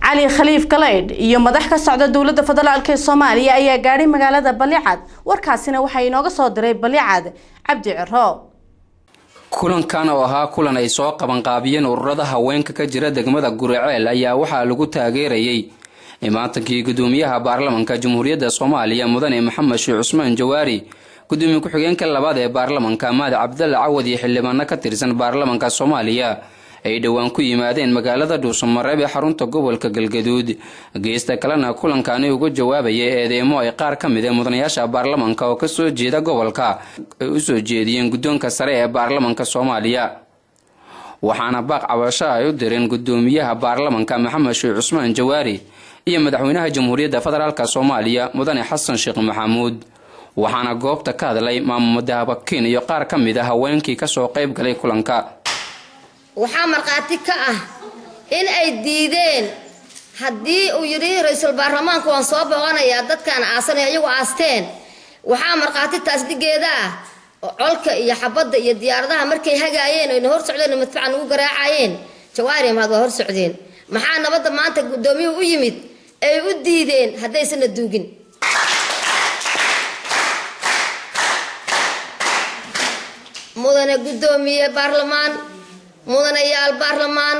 علي خليف كلايد iyo madax ka socda dawladda federaalka ee Soomaaliya ayaa gaaray magaalada Balicad warkaasina waxa inooga soo diray Balicad Cabdi Ciro kulankan oo ahaa kulan ay soo qaban qaabiyeen ururada haweenka ka jira degmada Guriceel ayaa waxa lagu taageerayay imaatankii gudoomiyaha baarlamaanka Jamhuuriyadda Soomaaliya Mudane Maxamed Sheikh Cusmaan Jawaari gudoomiye ku-xigeenka labaad ee baarlamaanka Maad Cabdalla Cawad iyo xildhibaano ka tirsan baarlamaanka Soomaaliya ay dhawaan ku yimaadeen magaalada Dhuusamareeb ee xarunta gobolka Galgaduud geesta kalena kulankaani uga jawaabayay eedeemo ay qaar ka mid ah mudanayaasha baarlamaanka oo ka soo jeeda gobolka ay u soo jeediyeen gudoonka sare ee baarlamaanka Soomaaliya waxaana baaq cabasho ay u direen gudoomiyaha baarlamaanka Maxamed Sheikh Cusmaan Jawaari iyo madaxweynaha Jamhuuriyadda Federaalka Soomaaliya Mudane Xasan Sheikh Maxamuud waxaana goobta ka hadlay Maamud Dahabakiin iyo qaar ka mid ah haweenkii ka soo qayb galay kulanka waxaa marqaati ka ah in ay diideen haddii uu yiri ra'iisul baarlamaanku waan soo booqanayaa dadkan aasan ayagu aasteen waxaa marqaati taas digeeda ah colka iyo xabadda iyo diyaaradaha markay hagaayeen oo hor socdeen madfacan ugu garaacayeen Jawaari ma hor socdeen maxaa nabadda maanta gudoomiyuhu u yimid ay u diideen haddaysan duugin mudane gudoomiye baarlamaan mudanayaal baarlamaan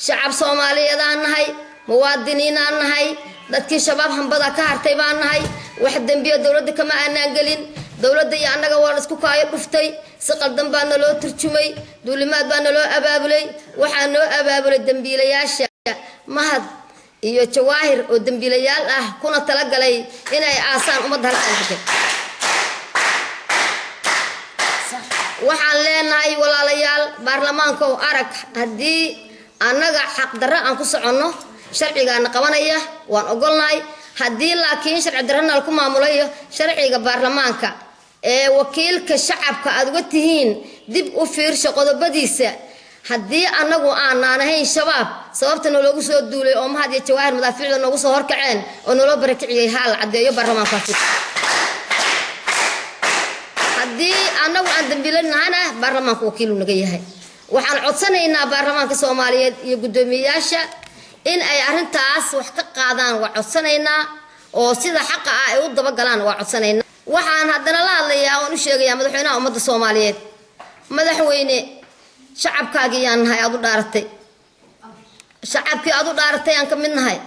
shacab Soomaaliyeed aan nahay muwaadiniin aan nahay dadkii shabaab hambada ka hartay baan nahay wax dambiyo dawladda kama aanan galin dawladda iyo annaga waa isku kaayo dhuftay si qaldan baan loo turjumay duulimaad baan loo abaabulay waxaan loo abaabulay dambiilayaasha mahad iyo Jawaahir oo dambiilayaal ah kuna tala galay inay aasaan ummadda halkan waxaan leenahay walaalayaal baarlamaanka oo arag hadii annaga xaq darro aan ku socono sharcigaana qabanaya waan ogolnahay hadii laakiin sharci darrana ku maamulayo sharciga baarlamaanka ee wakiilka shacabka aad uga tihiin dib u fiirsho qodobadiisa hadii annagu aan ahayn shabaab sababtana loogu soo duulay oo mahad iyo Jawaahir madaaficda noogu soo horkaceen oo noloo barakiciyay haal cadeeyo baarlamaanka hadii annagu aan dambiilanaana baarlamaanka wakiil u naga yahay waxaan codsanaynaa baarlamaanka Soomaaliyeed iyo gudoomiyaasha in ay arintaas wax ka qaadaan waa codsanaynaa oo sida xaq ah ay u daba galaan waa codsanaynaa waxaan haddana la hadlayaa oo u sheegayaa madaxweynaha ummadda Soomaaliyeed madaxweyne shacabkaaga yaan nahay aad u dhaaratay shacabkii aad u dhaaratay aan ka mid nahay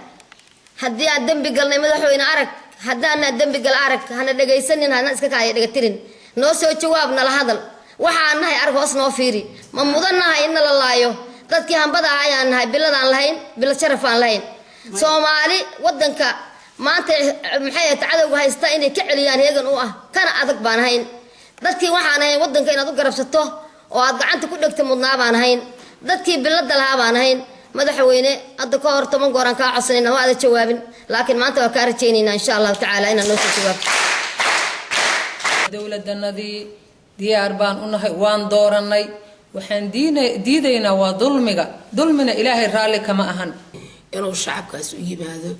hadii aad dambi galnay madaxweyne arag hadana dambi gal arag hana dhageysanin hana iska kaay dhagatirin noo soo jawaabna la hadal waxaan nahay arag hoos noo fiiri ma mudanahay in la laayo dadkii hambada ayaan nahay biladaan lahayn bil sharaf aan lahayn Soomaali wadanka maanta maxay tacadowga haysta inay ka celiyaan heegan u ah kana adag baan hayn dadkii waxaan ahay wadanka inaad u garabsato oo aad gacanta ku dhigto mudnaa baan hayn dadkii bilada lahaa baan hayn madaxweyne hadda ka hor 10 goor aan ka codsanayna waa aad jawaabin laakiin maanta waa ka rajaynayna insha Allah taala inaan noo soo jawaab dawladdanadii diyaar baan u nahay waan dooranay waxaan diidaynaa waa dulmina ilaahay raali kama ahan inuu shacabkaas u yimaado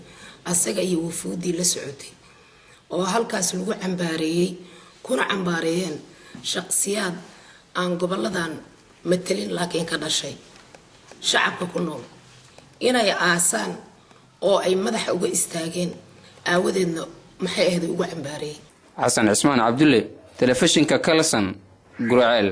asaga iyo wufuudii la socotay oo halkaas lagu cambaareeyay kuna cambaareeyeen shakhsiyaad aan goboladan matalin laakiin ka dhashay shacabka ku nool inay aasaan oo ay madaxa uga istaageen aawadeedna maxay ahayd ugu cambaareeyay حسن عثمان عبد الله تلفزيون كالسن Guriceel